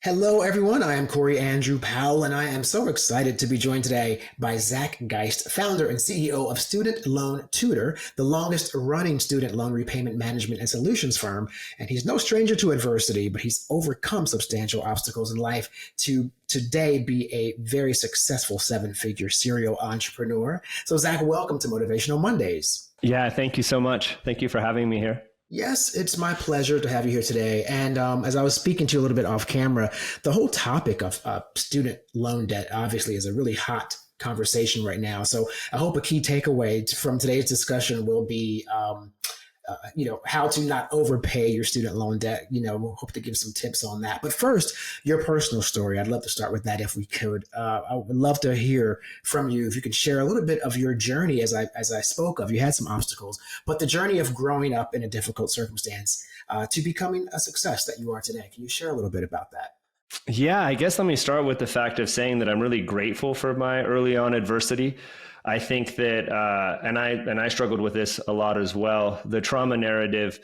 Hello, everyone. I am Corey Andrew Powell, and I am so excited to be joined today by Zack Geist, founder and CEO of Student Loan Tutor, the longest running student loan repayment management and solutions firm. And he's no stranger to adversity, but he's overcome substantial obstacles in life to today be a very successful seven-figure serial entrepreneur. So, Zack, welcome to Motivational Mondays. Yeah, thank you so much. Thank you for having me here. Yes, it's my pleasure to have you here today. And as I was speaking to you a little bit off camera, the whole topic of student loan debt obviously is a really hot conversation right now. So I hope a key takeaway from today's discussion will be, how to not overpay your student loan debt. We'll hope to give some tips on that. But first, your personal story. I'd love to start with that if we could. I would love to hear from you if you could share a little bit of your journey. As I spoke of, you had some obstacles, but the journey of growing up in a difficult circumstance to becoming a success that you are today. Can you share a little bit about that? Yeah, I guess let me start with the fact of saying that I'm really grateful for my early on adversity. I think that, and I struggled with this a lot as well. The trauma narrative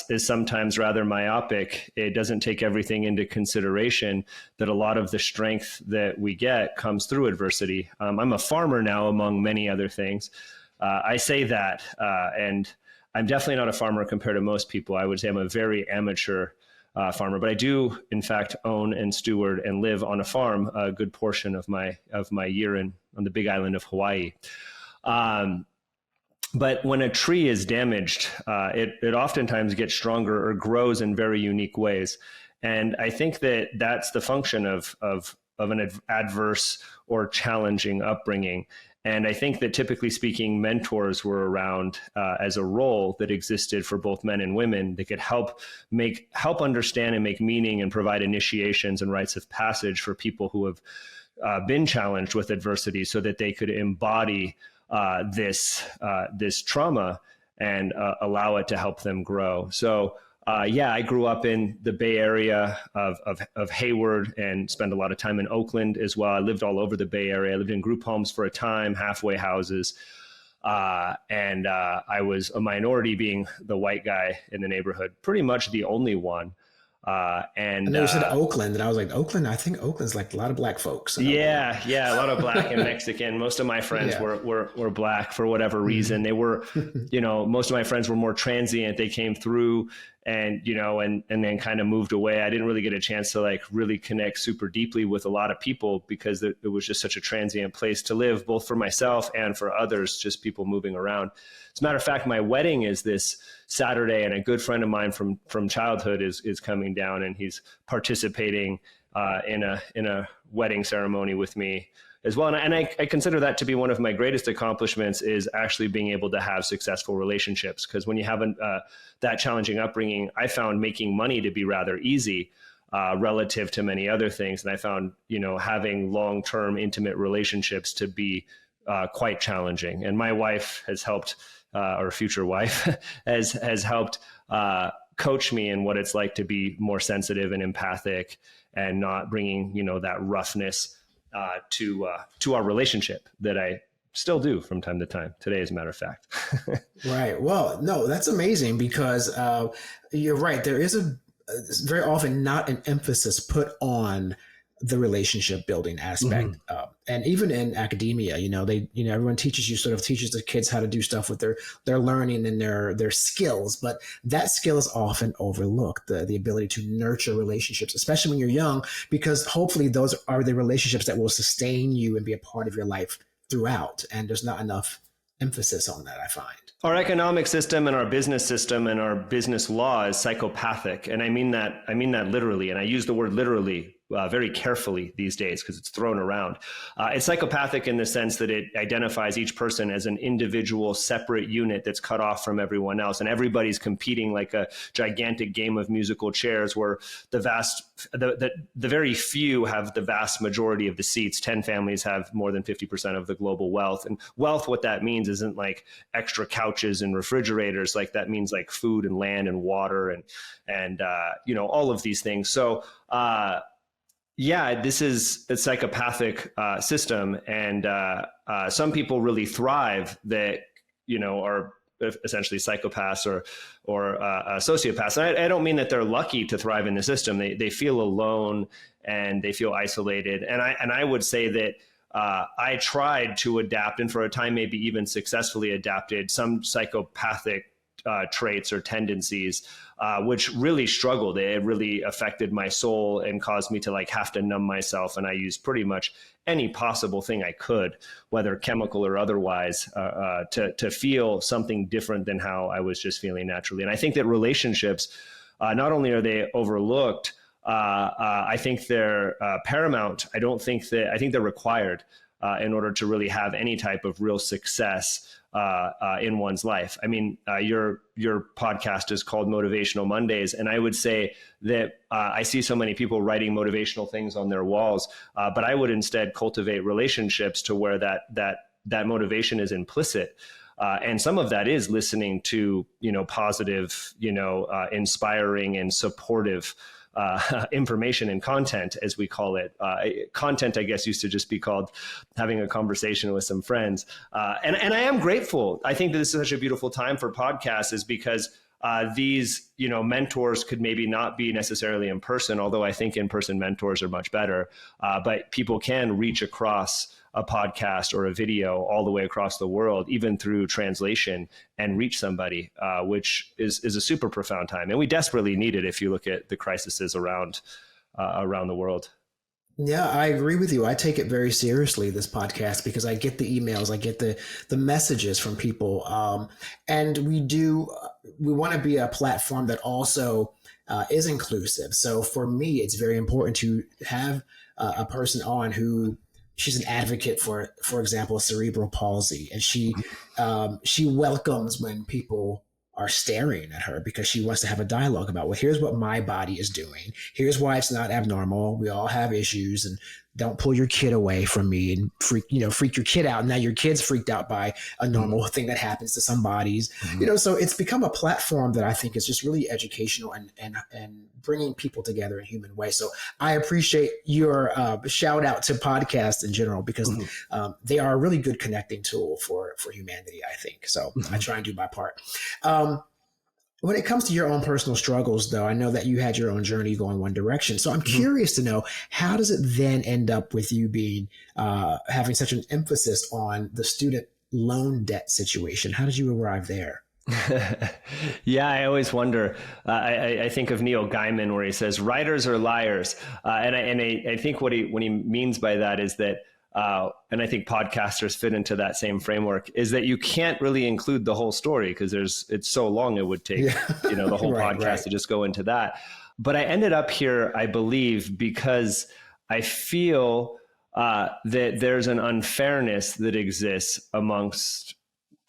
is sometimes rather myopic. It doesn't take everything into consideration that a lot of the strength that we get comes through adversity. I'm a farmer now, among many other things. I say that, and I'm definitely not a farmer compared to most people. I would say I'm a very amateur farmer, but I do, in fact, own and steward and live on a farm a good portion of my year on the big island of Hawaii. But when a tree is damaged, it oftentimes gets stronger or grows in very unique ways. And I think that that's the function of an adverse or challenging upbringing. And I think that typically speaking, mentors were around as a role that existed for both men and women that could help understand and make meaning and provide initiations and rites of passage for people who have been challenged with adversity, so that they could embody this trauma and allow it to help them grow. So I grew up in the Bay Area of Hayward and spent a lot of time in Oakland as well. I lived all over the Bay Area. I lived in group homes for a time, halfway houses. And I was a minority, being the white guy in the neighborhood, pretty much the only one. And you said Oakland, and I was like, Oakland? I think Oakland's like a lot of black folks. Yeah, a lot of black and Mexican. Most of my friends were black for whatever reason. They were, most of my friends were more transient. They came through and then kind of moved away. I didn't really get a chance to like really connect super deeply with a lot of people because it was just such a transient place to live, both for myself and for others, just people moving around. As a matter of fact, my wedding is this Saturday, and a good friend of mine from childhood is coming down, and he's participating in a wedding ceremony with me as well. And I consider that to be one of my greatest accomplishments, is actually being able to have successful relationships. Because when you have that challenging upbringing, I found making money to be rather easy relative to many other things. And I found, having long-term intimate relationships to be quite challenging. And my wife has helped, or future wife has helped coach me in what it's like to be more sensitive and empathic, and not bringing, that roughness to our relationship that I still do from time to time today, as a matter of fact. Right. Well, no, that's amazing, because you're right. There is very often not an emphasis put on the relationship building aspect. And even in academia, everyone teaches the kids how to do stuff with their learning and their skills, but that skill is often overlooked, the ability to nurture relationships, especially when you're young, because hopefully those are the relationships that will sustain you and be a part of your life throughout. And there's not enough emphasis on that, I find. Our economic system and our business system and our business law is psychopathic. And I mean that literally. And I use the word literally very carefully these days because it's thrown around. It's psychopathic in the sense that it identifies each person as an individual separate unit that's cut off from everyone else. And everybody's competing like a gigantic game of musical chairs, where the very few have the vast majority of the seats. 10 families have more than 50% of the global wealth. And wealth, what that means isn't like extra couches and refrigerators. Like that means like food and land and water and all of these things. So, this is a psychopathic system, and some people really thrive that are essentially psychopaths or sociopaths. And I don't mean that they're lucky to thrive in the system. They feel alone and they feel isolated. And I would say that I tried to adapt, and for a time maybe even successfully adapted some psychopathic traits or tendencies, which really struggled. It really affected my soul and caused me to like have to numb myself. And I used pretty much any possible thing I could, whether chemical or otherwise, to feel something different than how I was just feeling naturally. And I think that relationships, not only are they overlooked, I think they're paramount. I think they're required in order to really have any type of real success in one's life. I mean, your podcast is called Motivational Mondays, and I would say that I see so many people writing motivational things on their walls, but I would instead cultivate relationships to where that motivation is implicit. And some of that is listening to, positive, inspiring and supportive information and content, as we call it. Content, I guess, used to just be called having a conversation with some friends. And I am grateful. I think that this is such a beautiful time for podcasts, is because these, mentors could maybe not be necessarily in person, although I think in-person mentors are much better. But people can reach across a podcast or a video all the way across the world, even through translation, and reach somebody, which is a super profound time. And we desperately need it if you look at the crises around the world. Yeah, I agree with you. I take it very seriously, this podcast, because I get the emails, I get the messages from people. And we want to be a platform that also is inclusive. So for me, it's very important to have a person on who, she's an advocate for example, cerebral palsy. And she welcomes when people are staring at her, because she wants to have a dialogue about, well, here's what my body is doing. Here's why it's not abnormal. We all have issues, and don't pull your kid away from me and freak your kid out. Now your kid's freaked out by a normal thing that happens to some bodies, so it's become a platform that I think is just really educational and bringing people together in a human way. So I appreciate your shout out to podcasts in general, because they are a really good connecting tool for humanity, I think. So I try and do my part. When it comes to your own personal struggles, though, I know that you had your own journey going one direction. So I'm curious to know, how does it then end up with you being having such an emphasis on the student loan debt situation? How did you arrive there? Yeah, I always wonder. I think of Neil Gaiman, where he says writers are liars, and I think what he means by that is that. And I think podcasters fit into that same framework, is that you can't really include the whole story, because it's so long it would take, the whole podcast to just go into that. But I ended up here, I believe, because I feel that there's an unfairness that exists amongst,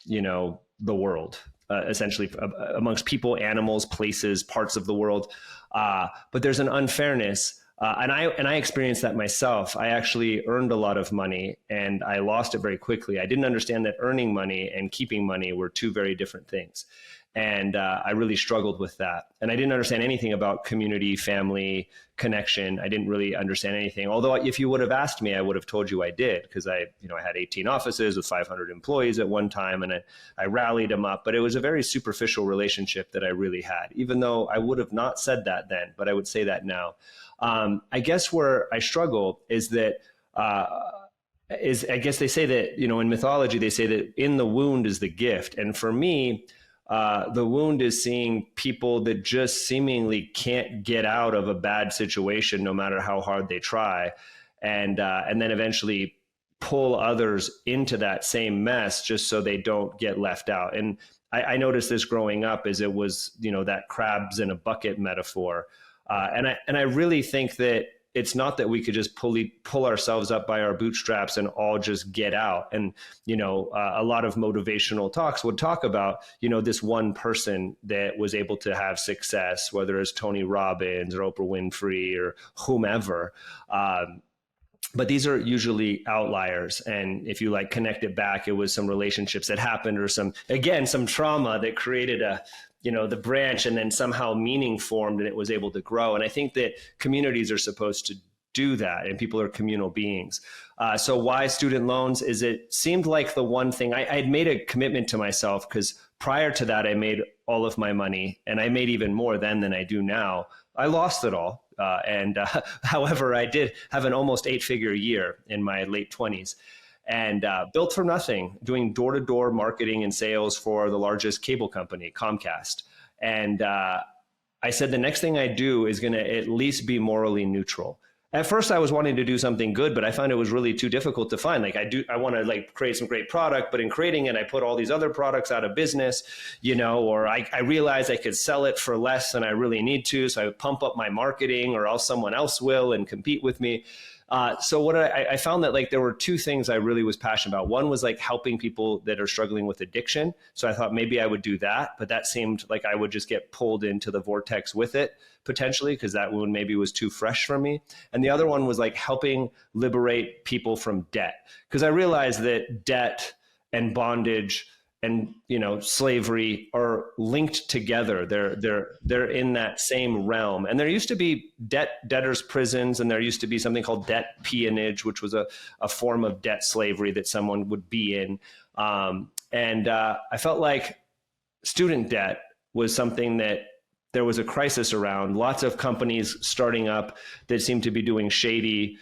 the world, essentially amongst people, animals, places, parts of the world. But there's an unfairness. And I experienced that myself. I actually earned a lot of money and I lost it very quickly. I didn't understand that earning money and keeping money were two very different things. And I really struggled with that. And I didn't understand anything about community, family, connection. I didn't really understand anything. Although if you would have asked me, I would have told you I did, because I had 18 offices with 500 employees at one time, and I rallied them up. But it was a very superficial relationship that I really had, even though I would have not said that then, but I would say that now. I guess where I struggle is that, I guess they say that, in mythology, they say that in the wound is the gift. And for me, the wound is seeing people that just seemingly can't get out of a bad situation, no matter how hard they try. And then eventually pull others into that same mess just so they don't get left out. And I noticed this growing up, as it was, that crabs in a bucket metaphor. And I really think that it's not that we could just pull ourselves up by our bootstraps and all just get out. And, a lot of motivational talks would talk about, this one person that was able to have success, whether it's Tony Robbins or Oprah Winfrey or whomever. But these are usually outliers. And if you connect it back, it was some relationships that happened, or some trauma that created the branch, and then somehow meaning formed and it was able to grow. And I think that communities are supposed to do that, and people are communal beings. So why student loans is it seemed like the one thing I had made a commitment to myself, because prior to that, I made all of my money, and I made even more then than I do now. I lost it all. However, I did have an almost 8-figure year in my late 20s, and built from nothing, doing door-to-door marketing and sales for the largest cable company, Comcast. And I said, the next thing I do is going to at least be morally neutral. At first, I was wanting to do something good, but I found it was really too difficult to find. Like I want to like create some great product, but in creating it, I put all these other products out of business, or I realized I could sell it for less than I really need to. So I would pump up my marketing, or else someone else will and compete with me. So what I found that like there were two things I really was passionate about. One was like helping people that are struggling with addiction. So I thought maybe I would do that, but that seemed like I would just get pulled into the vortex with it potentially, because that one maybe was too fresh for me. And the other one was like helping liberate people from debt, because I realized that debt and bondage and slavery are linked together. They're in that same realm. And there used to be debtors' prisons, and there used to be something called debt peonage, which was a form of debt slavery that someone would be in. And I felt like student debt was something that there was a crisis around. Lots of companies starting up that seemed to be doing shady,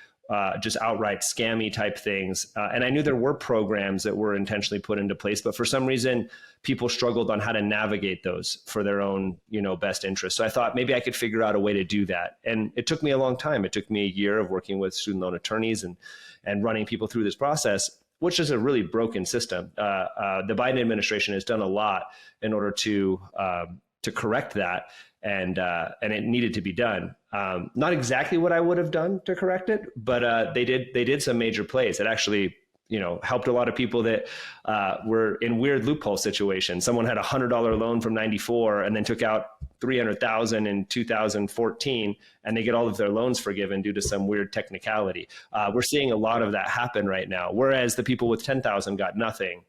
just outright scammy type things. And I knew there were programs that were intentionally put into place, but for some reason, people struggled on how to navigate those for their own, best interest. So I thought maybe I could figure out a way to do that. And it took me a long time. It took me a year of working with student loan attorneys and running people through this process, which is a really broken system. The Biden administration has done a lot in order to correct that. And it needed to be done. Not exactly what I would have done to correct it, but they did some major plays. It actually, helped a lot of people that were in weird loophole situations. Someone had $100 loan from '94 and then took out $300,000 in 2014, and they get all of their loans forgiven due to some weird technicality. We're seeing a lot of that happen right now, whereas the people with 10,000 got nothing.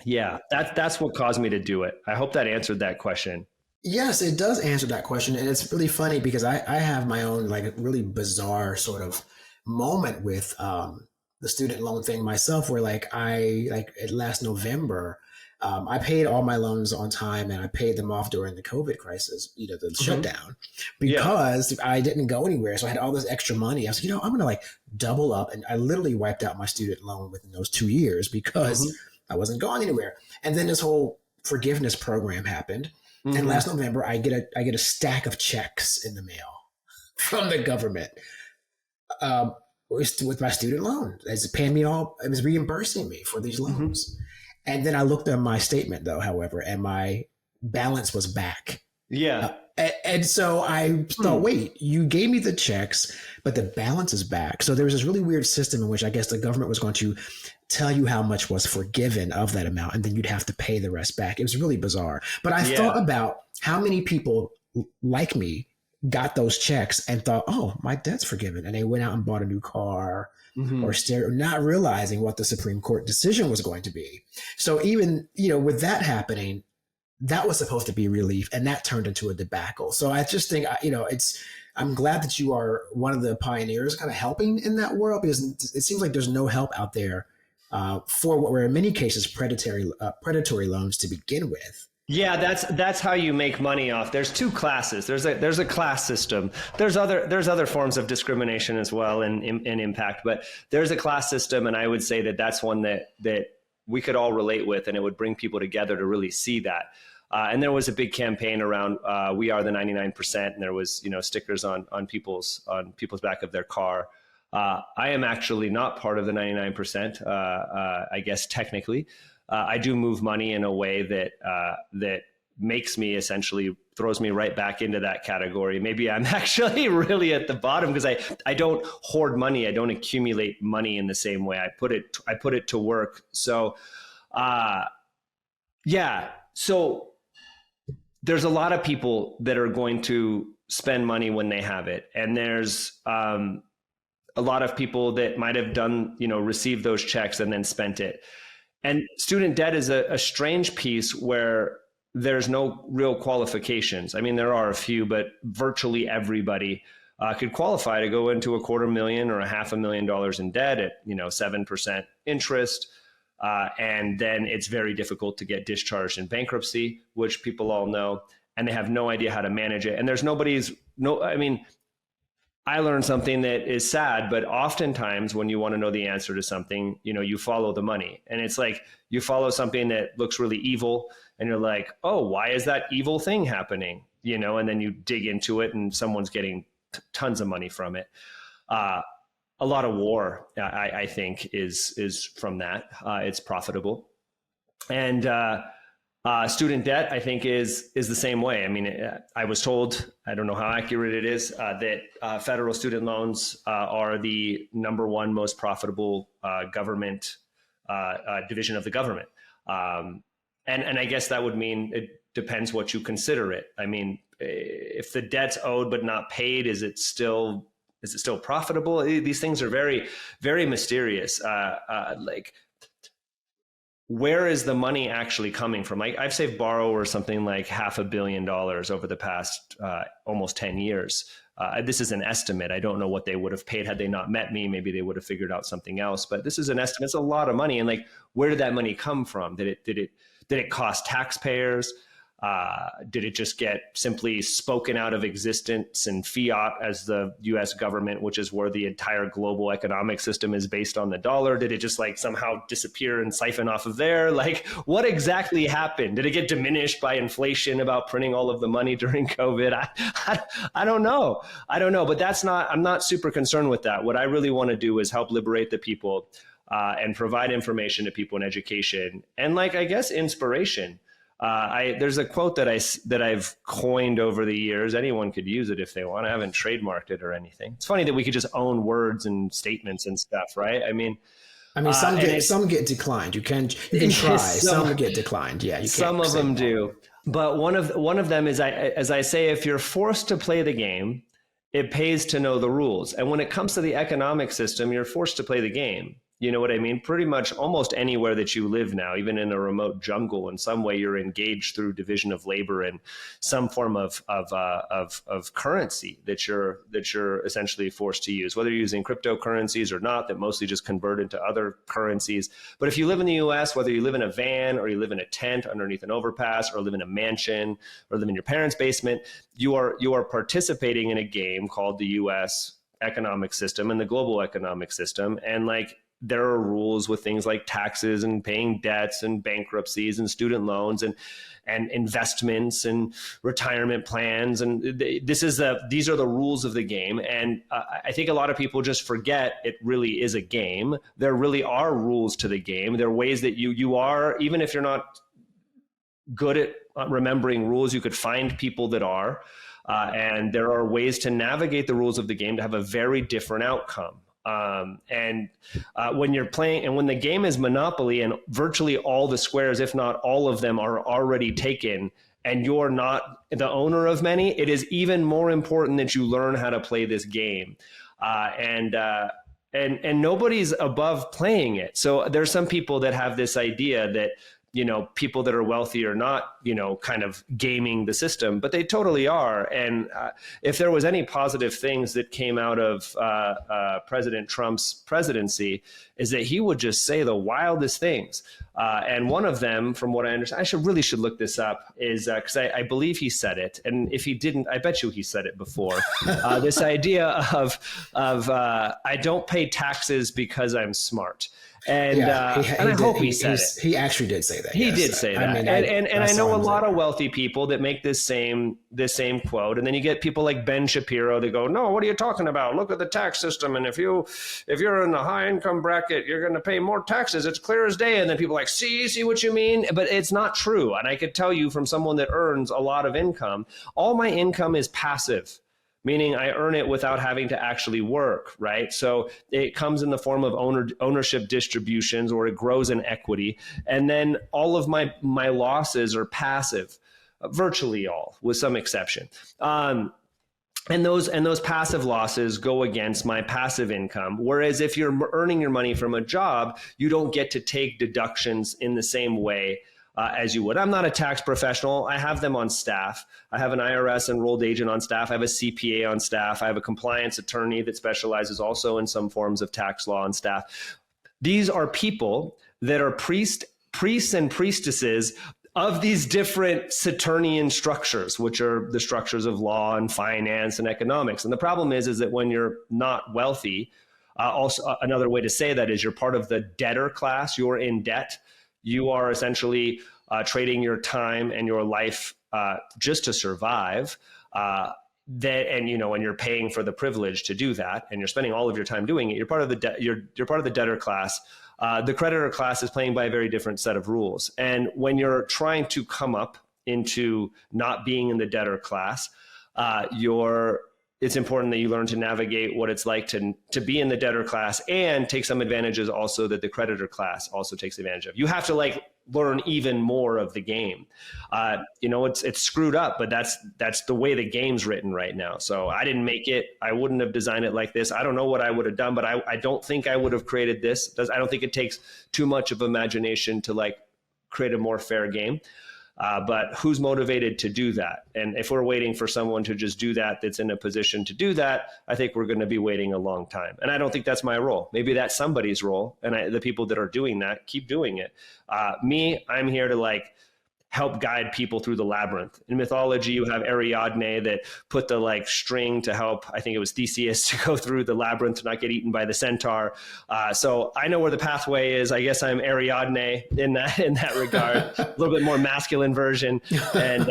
Yeah, that's what caused me to do it. I hope that answered that question. Yes, it does answer that question. And it's really funny because I have my own like really bizarre sort of moment with the student loan thing myself, where last November, I paid all my loans on time, and I paid them off during the COVID crisis, the shutdown, because I didn't go anywhere. So I had all this extra money. I was like, I'm going to like double up. And I literally wiped out my student loan within those 2 years because I wasn't going anywhere. And then this whole forgiveness program happened. And last November, I get a stack of checks in the mail from the government with my student loan. It's paying me all. It was reimbursing me for these loans. And then I looked at my statement, though, however, and my balance was back. Yeah. And so I thought, wait, you gave me the checks, but the balance is back. So there was this really weird system in which I guess the government was going to tell you how much was forgiven of that amount, and then you'd have to pay the rest back. It was really bizarre. But I thought about how many people like me got those checks and thought, oh, my debt's forgiven. And they went out and bought a new car or stereo, not realizing what the Supreme Court decision was going to be. So even, with that happening, that was supposed to be relief, and that turned into a debacle. So I just think, I'm glad that you are one of the pioneers kind of helping in that world, because it seems like there's no help out there for what were in many cases predatory loans to begin with. Yeah, that's how you make money off. There's two classes. There's a class system. There's other forms of discrimination as well and impact, but there's a class system, and I would say that's one that we could all relate with, and it would bring people together to really see that. And there was a big campaign around "We Are the 99%," and there was stickers on people's back of their car. I am actually not part of the 99%. I guess technically, I do move money in a way that makes me essentially throws me right back into that category. Maybe I'm actually really at the bottom because I don't hoard money. I don't accumulate money in the same way. I put it to work. So, So there's a lot of people that are going to spend money when they have it. And there's a lot of people that might have received those checks and then spent it. And student debt is a strange piece where there's no real qualifications. I mean, there are a few, but virtually everybody could qualify to go into $250,000 or $500,000 in debt at 7% interest. And then it's very difficult to get discharged in bankruptcy, which people all know, and they have no idea how to manage it. And there's I learned something that is sad, but oftentimes when you want to know the answer to something, you follow the money. And it's like you follow something that looks really evil and you're like, oh, why is that evil thing happening? And then you dig into it and someone's getting tons of money from it. A lot of war, I think, is from that. It's profitable. And student debt, I think, is the same way. I mean, I was told, I don't know how accurate it is, that federal student loans are the number one most profitable government division of the government. And I guess that would mean it depends what you consider it. I mean, if the debt's owed but not paid, is it still profitable? These things are very, very mysterious. Where is the money actually coming from? I've saved borrower something like $500 million over the past almost 10 years. This is an estimate. I don't know what they would have paid had they not met me. Maybe they would have figured out something else. But this is an estimate. It's a lot of money. And where did that money come from? Did it cost taxpayers? Did it just get simply spoken out of existence in fiat as the US government, which is where the entire global economic system is based on the dollar? Did it just somehow disappear and siphon off of there? What exactly happened? Did it get diminished by inflation about printing all of the money during COVID? I don't know. But I'm not super concerned with that. What I really want to do is help liberate the people and provide information to people in education and I guess inspiration. There's a quote that I've coined over the years. Anyone could use it if they want. I haven't trademarked it or anything. It's funny that we could just own words and statements and stuff, right? I mean, some get declined. You can try. Some get declined. Yeah, you can't. Some of them do. But one of them is, as I say, if you're forced to play the game, it pays to know the rules. And when it comes to the economic system, you're forced to play the game. You know what I mean? Pretty much almost anywhere that you live now, even in a remote jungle, in some way you're engaged through division of labor and some form of currency that you're essentially forced to use, whether you're using cryptocurrencies or not, that mostly just convert into other currencies. But if you live in the US, whether you live in a van or you live in a tent underneath an overpass or live in a mansion or live in your parents' basement, you are participating in a game called the US economic system and the global economic system. And there are rules with things like taxes and paying debts and bankruptcies and student loans and investments and retirement plans. And these are the rules of the game. And I think a lot of people just forget it really is a game. There really are rules to the game. There are ways that you are, even if you're not good at remembering rules, you could find people that are. And there are ways to navigate the rules of the game to have a very different outcome. When you're playing and when the game is Monopoly and virtually all the squares, if not all of them, are already taken and you're not the owner of many, it is even more important that you learn how to play this game. And nobody's above playing it. So there's some people that have this idea that people that are wealthy are not, kind of gaming the system, but they totally are. And if there was any positive things that came out of President Trump's presidency, is that he would just say the wildest things. And one of them, from what I understand, I really should look this up, is because I believe he said it. And if he didn't, I bet you he said it before. This idea of I don't pay taxes because I'm smart. And I hope he said it. He actually did say that. He did say that. I know a lot of wealthy people that make this same quote. And then you get people like Ben Shapiro that go, no, what are you talking about? Look at the tax system. And if you're in the high income bracket, you're going to pay more taxes. It's clear as day. And then people are like, see what you mean? But it's not true. And I could tell you from someone that earns a lot of income, all my income is passive, meaning I earn it without having to actually work, right? So it comes in the form of ownership distributions, or it grows in equity. And then all of my losses are passive, virtually all, with some exception. And those passive losses go against my passive income. Whereas if you're earning your money from a job, you don't get to take deductions in the same way as you would. I'm not a tax professional. I have them on staff. I have an IRS enrolled agent on staff. I have a CPA on staff. I have a compliance attorney that specializes also in some forms of tax law on staff. These are people that are priests and priestesses of these different Saturnian structures, which are the structures of law and finance and economics. And the problem is that when you're not wealthy, also another way to say that is you're part of the debtor class, you're in debt. You are essentially trading your time and your life just to survive. And you're paying for the privilege to do that, and you're spending all of your time doing it. You're part of the you're part of the debtor class. The creditor class is playing by a very different set of rules. And when you're trying to come up into not being in the debtor class, it's important that you learn to navigate what it's like to be in the debtor class and take some advantages also that the creditor class also takes advantage of. You have to learn even more of the game. It's screwed up, but that's the way the game's written right now. So I didn't make it. I wouldn't have designed it like this. I don't know what I would have done, but I don't think I would have created this. I don't think it takes too much of imagination to create a more fair game. But who's motivated to do that? And if we're waiting for someone to just do that, that's in a position to do that, I think we're going to be waiting a long time. And I don't think that's my role. Maybe that's somebody's role. And the people that are doing that, keep doing it. I'm here to help guide people through the labyrinth. In mythology, you have Ariadne that put the string to help, I think it was Theseus, to go through the labyrinth to not get eaten by the centaur. So I know where the pathway is. I guess I'm Ariadne in that regard, a little bit more masculine version, and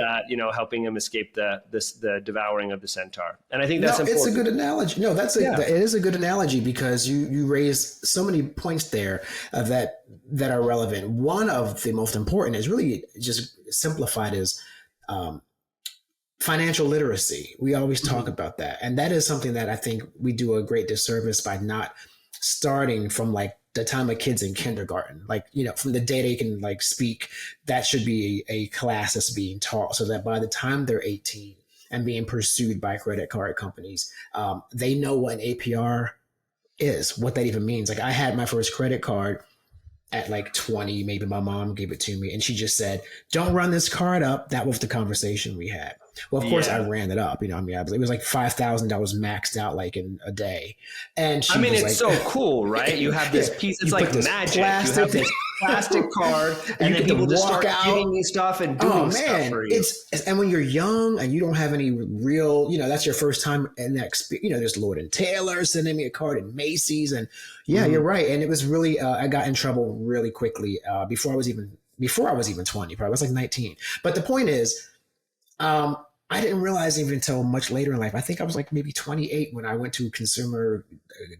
helping him escape the devouring of the centaur. And I think that's important. It's a good analogy. No, it is a good analogy because you raise so many points there that are relevant. One of the most important is really just simplified as financial literacy. We always talk about that. And that is something that I think we do a great disservice by not starting from the time a kid's in kindergarten. From the day they can speak, that should be a class that's being taught so that by the time they're 18 and being pursued by credit card companies, they know what an APR is, what that even means. I had my first credit card at 20, maybe my mom gave it to me and she just said, don't run this card up. That was the conversation we had. Well, of course I ran it up, it was $5,000 maxed out in a day. And she it's so cool, right? You have this piece, it's like magic. You have this plastic card and then people just start giving you stuff and doing stuff for you. And when you're young and you don't have any real, that's your first time in that experience, there's Lord and Taylor sending me a card in Macy's and you're right. And it was really, I got in trouble really quickly before I was even 20, probably I was 19. But the point is, I didn't realize even until much later in life. I think I was maybe 28 when I went to consumer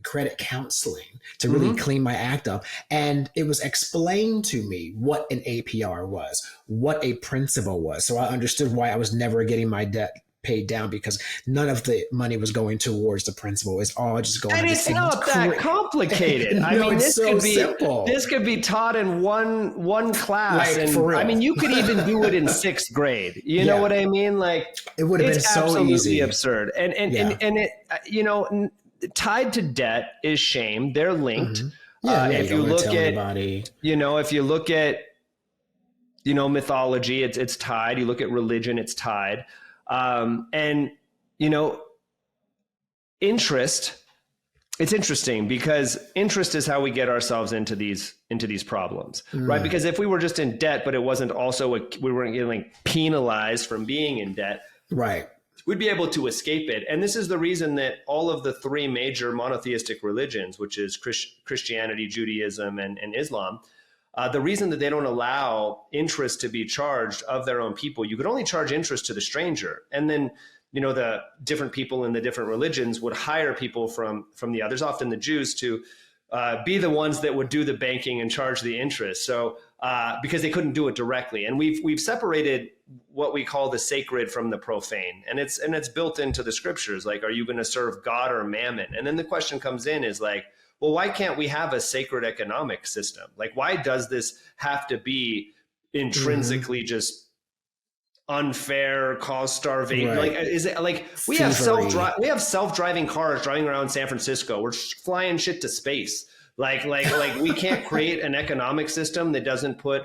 credit counseling to really clean my act up. And it was explained to me what an APR was, what a principal was. So I understood why I was never getting my debt paid down because none of the money was going towards the principal. It's all just going. And it's not that complicated. This could be taught in one class. And for real. you could even do it in 6th grade. You know what I mean? It would have been so absolutely easy. Absurd. And it, tied to debt is shame. They're linked. If you look at mythology, it's tied. You look at religion, it's tied. Interest, it's interesting because interest is how we get ourselves into these problems, right? Because if we were just in debt, but it wasn't also we weren't getting penalized from being in debt, right? We'd be able to escape it. And this is the reason that all of the 3 major monotheistic religions, which is Christianity, Judaism, and Islam, the reason that they don't allow interest to be charged of their own people, you could only charge interest to the stranger. And then, the different people in the different religions would hire people from the others, often the Jews, to be the ones that would do the banking and charge the interest. So because they couldn't do it directly. And we've separated what we call the sacred from the profane. And it's built into the scriptures. Are you going to serve God or mammon? And then the question comes in is well, why can't we have a sacred economic system? Why does this have to be intrinsically just unfair, cause starvation? Right. Is it we have self-driving cars driving around San Francisco? We're flying shit to space. We can't create an economic system that doesn't put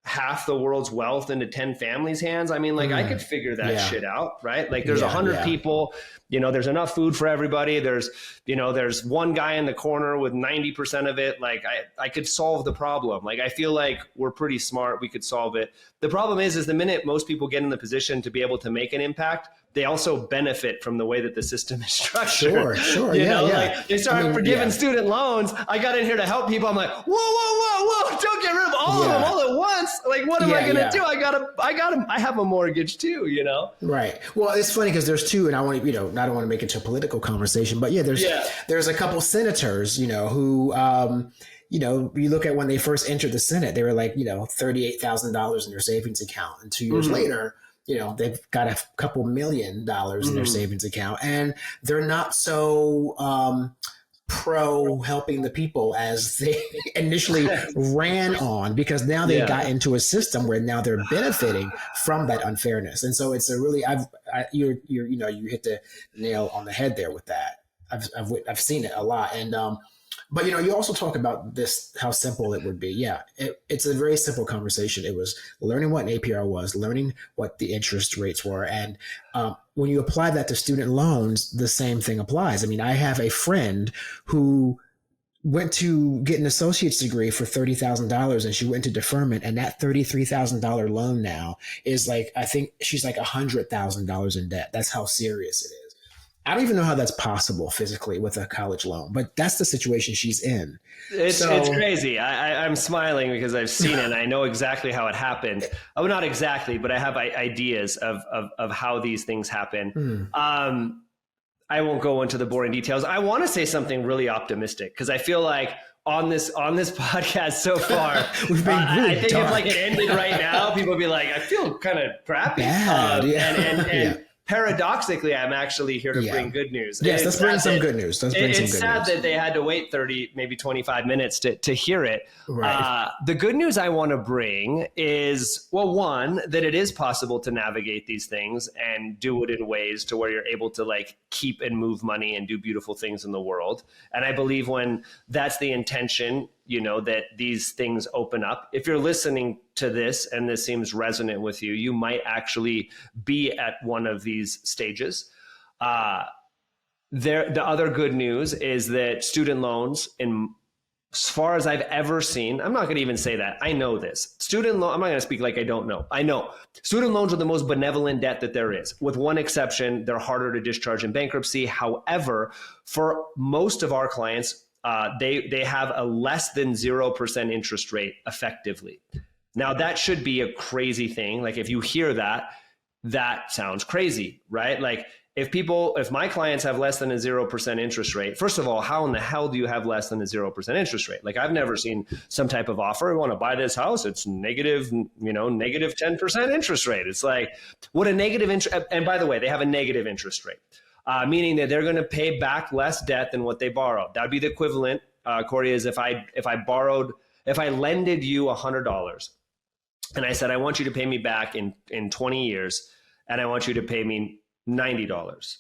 half the world's wealth into 10 families' hands. I mean, like I could figure that shit out, right? Like there's 100 people, you know, there's enough food for everybody. There's, you know, there's one guy in the corner with 90% of it. Like I could solve the problem. Like I feel like we're pretty smart. We could solve it. The problem is the minute most people get in the position to be able to make an impact, they also benefit from the way that the system is structured. Sure. You know, like they start forgiving student loans. I got in here to help people. I'm like, whoa. Don't get rid of all of them all at once. Like, what am I going to do? I have a mortgage too, you know? Right. Well, it's funny because there's two, and I want to, you know, I don't want to make it to a political conversation, but there's a couple senators, you know, who, you know, you look at when they first entered the Senate, they were like, you know, $38,000 in their savings account. And 2 years later, you know, they've got a couple $1 million in their savings account, and they're not so pro helping the people as they initially ran on, because now they got into a system where now they're benefiting from that unfairness. And so it's a really, you hit the nail on the head there with that. I've seen it a lot. And, but, you know, you also talk about this, how simple it would be. Yeah, it's a very simple conversation. It was learning what an APR was, learning what the interest rates were. And when you apply that to student loans, the same thing applies. I mean, I have a friend who went to get an associate's degree for $30,000, and she went to deferment. And that $33,000 loan now is like, I think she's like $100,000 in debt. That's how serious it is. I don't even know how that's possible physically with a college loan, but that's the situation she's in. It's crazy. I'm smiling because I've seen it and I know exactly how it happened. Oh, not exactly, but I have ideas of how these things happen. I won't go into the boring details. I want to say something really optimistic because I feel like on this podcast so far, we've been really I think dark. If like it ended right now, people would be like, I feel kind of crappy. Bad, And paradoxically, I'm actually here to bring good news. Yes, let's bring some good news. It's sad that they had to wait 30, maybe 25 minutes to hear it. Right. The good news I want to bring is, well, one, that it is possible to navigate these things and do it in ways to where you're able to like keep and move money and do beautiful things in the world. And I believe when that's the intention, you know, that these things open up. If you're listening to this and this seems resonant with you, you might actually be at one of these stages. The other good news is that student loans, as far as I've ever seen, I'm not going to even say that. I know this. Student loan, I'm not going to speak like I don't know. I know. Student loans are the most benevolent debt that there is. With one exception, they're harder to discharge in bankruptcy. However, for most of our clients, they have a less than 0% interest rate effectively. Now that should be a crazy thing. Like if you hear that, that sounds crazy, right? Like if my clients have less than a 0% interest rate, first of all, how in the hell do you have less than a 0% interest rate? Like I've never seen some type of offer. I want to buy this house. It's negative 10% interest rate. It's like what a negative interest. And by the way, they have a negative interest rate. Meaning that they're going to pay back less debt than what they borrowed. That would be the equivalent, Corey, is if I lended you $100 and I said, I want you to pay me back in 20 years and I want you to pay me $90.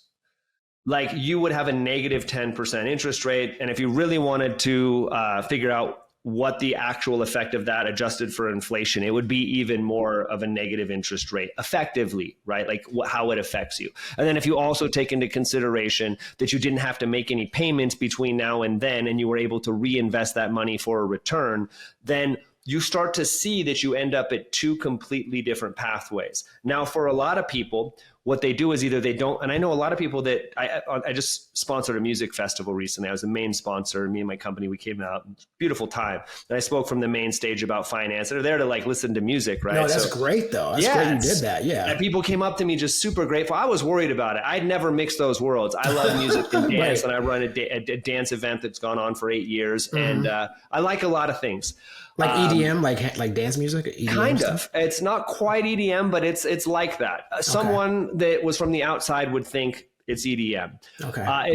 Like you would have a negative 10% interest rate. And if you really wanted to figure out what the actual effect of that adjusted for inflation, it would be even more of a negative interest rate effectively, right? Like how it affects you. And then if you also take into consideration that you didn't have to make any payments between now and then, and you were able to reinvest that money for a return, then you start to see that you end up at two completely different pathways. Now, for a lot of people, what they do is either they don't, and I know a lot of people that I just sponsored a music festival recently. I was the main sponsor. Me and my company, we came out, beautiful time. And I spoke from the main stage about finance. They're there to like listen to music, right? No, that's great though. That's great you did that. Yeah. And people came up to me just super grateful. I was worried about it. I'd never mixed those worlds. I love music and dance, and I run a dance event that's gone on for 8 years. And I like a lot of things. Like EDM, like dance music? EDM kind stuff? of. It's not quite EDM, but it's like that. Someone that was from the outside would think it's EDM. Okay.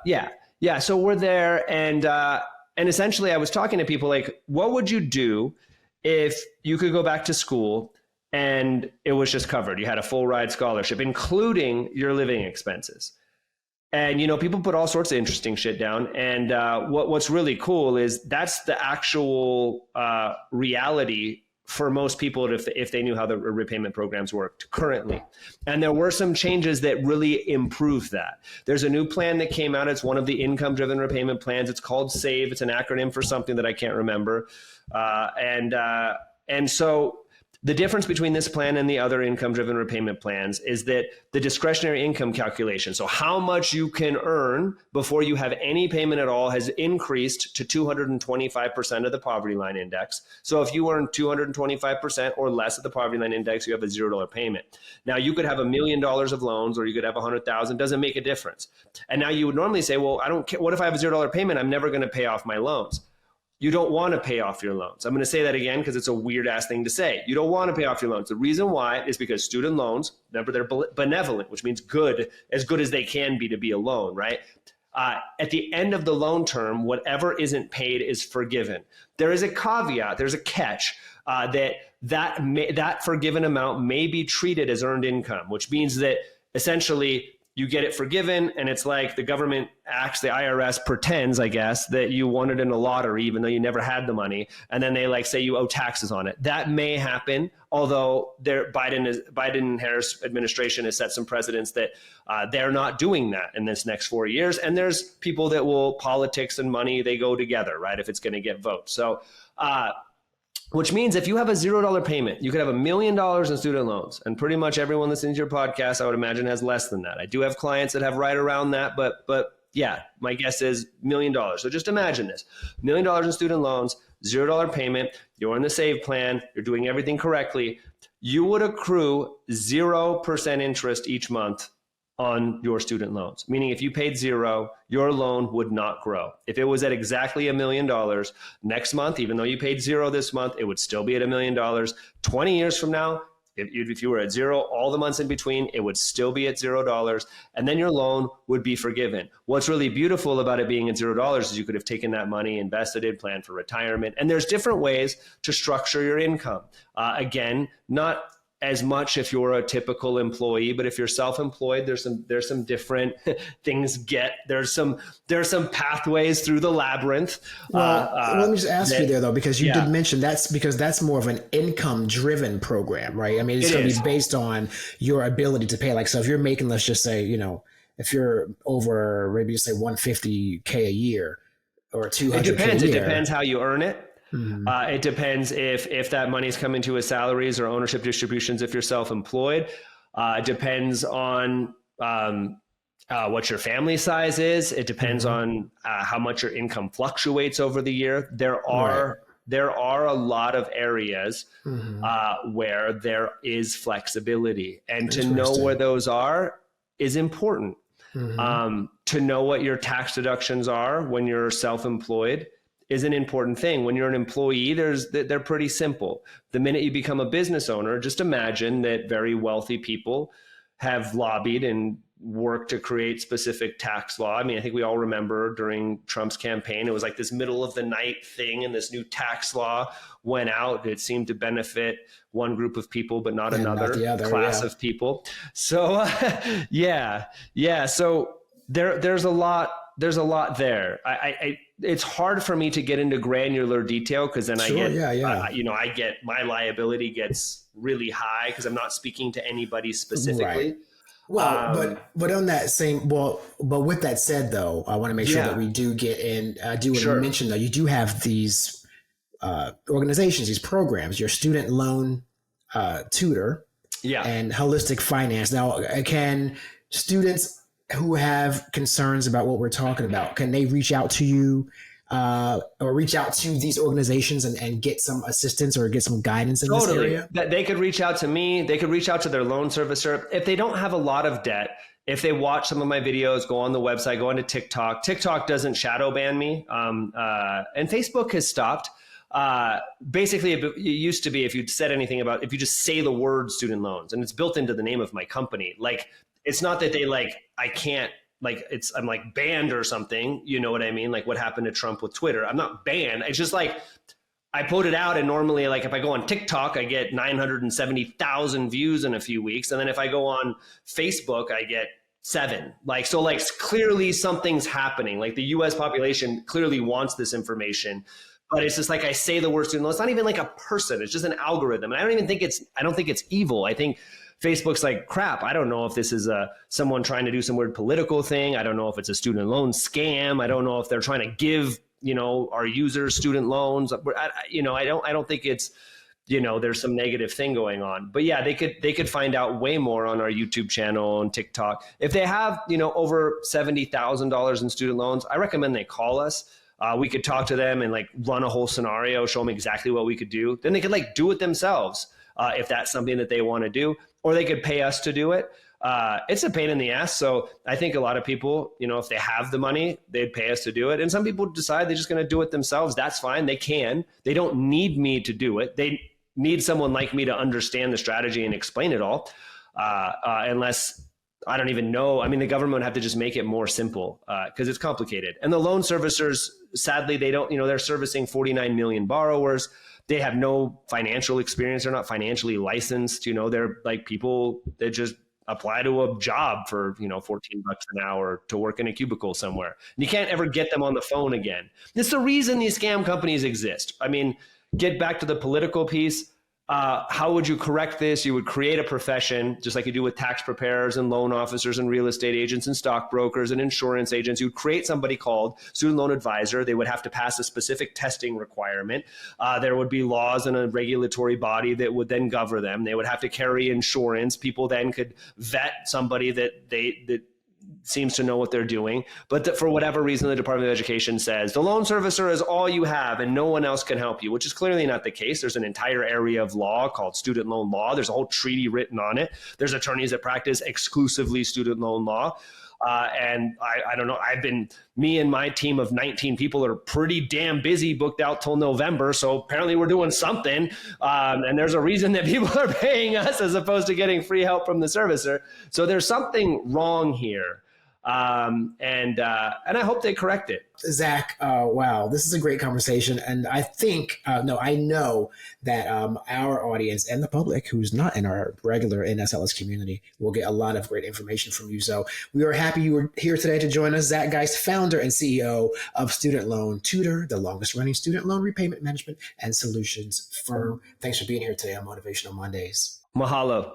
Yeah. So we're there, and essentially, I was talking to people like, what would you do if you could go back to school and it was just covered? You had a full ride scholarship, including your living expenses. And, people put all sorts of interesting shit down. And what's really cool is that's the actual reality for most people if they knew how the repayment programs worked currently. And there were some changes that really improved that. There's a new plan that came out. It's one of the income-driven repayment plans. It's called SAVE. It's an acronym for something that I can't remember. And so the difference between this plan and the other income-driven repayment plans is that the discretionary income calculation, so how much you can earn before you have any payment at all, has increased to 225% of the poverty line index. So if you earn 225% or less of the poverty line index, you have a $0 payment. Now you could have $1 million of loans, or you could have 100,000, doesn't make a difference. And now you would normally say, well, I don't care. What if I have a $0 payment? I'm never going to pay off my loans. You don't want to pay off your loans. I'm going to say that again because it's a weird ass thing to say. You don't want to pay off your loans. The reason why is because student loans, remember, they're benevolent, which means good as they can be to be a loan, right? At the end of the loan term, whatever isn't paid is forgiven. There is a caveat, there's a catch, that forgiven amount may be treated as earned income, which means that essentially you get it forgiven, and it's like the government acts, the IRS pretends, I guess, that you won it in a lottery, even though you never had the money. And then they like say you owe taxes on it. That may happen, although Biden-Harris administration has set some precedents that they're not doing that in this next 4 years. And there's people that will, politics and money, they go together, right? If it's going to get votes. So, which means if you have a $0 payment, you could have $1 million in student loans. And pretty much everyone listening to your podcast, I would imagine, has less than that. I do have clients that have right around that, but yeah, my guess is $1 million. So just imagine this: $1 million in student loans, $0 payment, you're in the SAVE plan, you're doing everything correctly. You would accrue 0% interest each month on your student loans, meaning if you paid zero, your loan would not grow. If it was at exactly $1 million next month, even though you paid zero this month, it would still be at $1 million. 20 years from now, if you were at zero all the months in between, it would still be at $0, and then your loan would be forgiven. What's really beautiful about it being at $0 is you could have taken that money, invested it, planned for retirement, and there's different ways to structure your income. Again, not as much if you're a typical employee, but if you're self-employed, there's some different things. There's some pathways through the labyrinth. Well, let me just ask you there though, because you did mention that's more of an income-driven program, right? I mean, it's going to be based on your ability to pay. Like, so if you're making, let's just say, if you're over maybe say $150K a year or $200K a year. It depends how you earn it. Mm-hmm. It depends if that money is coming to as salaries or ownership distributions if you're self-employed. It depends on what your family size is. It depends on how much your income fluctuates over the year. There are a lot of areas where there is flexibility, and to know where those are is important. To know what your tax deductions are when you're self-employed is an important thing. When you're an employee, they're pretty simple. The minute you become a business owner, just imagine that very wealthy people have lobbied and worked to create specific tax law. I mean, I think we all remember during Trump's campaign, it was like this middle of the night thing, and this new tax law went out. It seemed to benefit one group of people, but not another class of people. So So there's a lot there. It's hard for me to get into granular detail because then I get my liability gets really high because I'm not speaking to anybody specifically. Right. Well, but on that same, but with that said though, I want to make sure that we do get in. I do want to mention though, you do have these organizations, these programs, your student loan tutor, and holistic finance. Now, can students who have concerns about what we're talking about, can they reach out to you or reach out to these organizations and get some assistance or get some guidance in this area? They could reach out to me. They could reach out to their loan servicer. If they don't have a lot of debt, if they watch some of my videos, go on the website, go onto TikTok. TikTok doesn't shadow ban me. And Facebook has stopped. Basically, it used to be if you said anything about, if you just say the word student loans, and it's built into the name of my company, like, it's not that they I can't, I'm like banned or something. You know what I mean? Like what happened to Trump with Twitter. I'm not banned. It's just like, I put it out and normally if I go on TikTok, I get 970,000 views in a few weeks. And then if I go on Facebook, I get 7. Clearly something's happening. Like the US population clearly wants this information. but it's just like I say the word student loan. It's not even like a person. It's just an algorithm. And I don't think it's evil. I think Facebook's like, crap, I don't know if this is someone trying to do some weird political thing. I don't know if it's a student loan scam. I don't know if they're trying to give, our users student loans. I don't think it's, there's some negative thing going on. But yeah, they could find out way more on our YouTube channel and TikTok. If they have, over $70,000 in student loans, I recommend they call us. We could talk to them and like run a whole scenario, show them exactly what we could do. Then they could like do it themselves if that's something that they want to do, or they could pay us to do it. It's a pain in the ass. So I think a lot of people, if they have the money, they'd pay us to do it. And some people decide they're just going to do it themselves. That's fine. They can. They don't need me to do it. They need someone like me to understand the strategy and explain it all. Unless I don't even know. I mean, the government would have to just make it more simple because it's complicated. And the loan servicers, sadly, they don't, they're servicing 49 million borrowers. They have no financial experience. They're not financially licensed. They're like people that just apply to a job for, $14 an hour to work in a cubicle somewhere. And you can't ever get them on the phone again. It's the reason these scam companies exist. I mean, get back to the political piece. How would you correct this? You would create a profession, just like you do with tax preparers and loan officers and real estate agents and stockbrokers and insurance agents. You would create somebody called student loan advisor. They would have to pass a specific testing requirement. There would be laws and a regulatory body that would then govern them. They would have to carry insurance. People then could vet somebody that seems to know what they're doing. But for whatever reason, the Department of Education says the loan servicer is all you have and no one else can help you, which is clearly not the case. There's an entire area of law called student loan law. There's a whole treaty written on it. There's attorneys that practice exclusively student loan law. And I don't know, me and my team of 19 people are pretty damn busy, booked out till November. So apparently we're doing something. And there's a reason that people are paying us as opposed to getting free help from the servicer. So there's something wrong here. And I hope they correct it. Zack, wow, this is a great conversation. And I think, I know that our audience and the public who's not in our regular NSLS community will get a lot of great information from you. So we are happy you were here today to join us. Zack Geist, founder and CEO of Student Loan Tutor, the longest running student loan repayment management and solutions firm. Thanks for being here today on Motivational Mondays. Mahalo.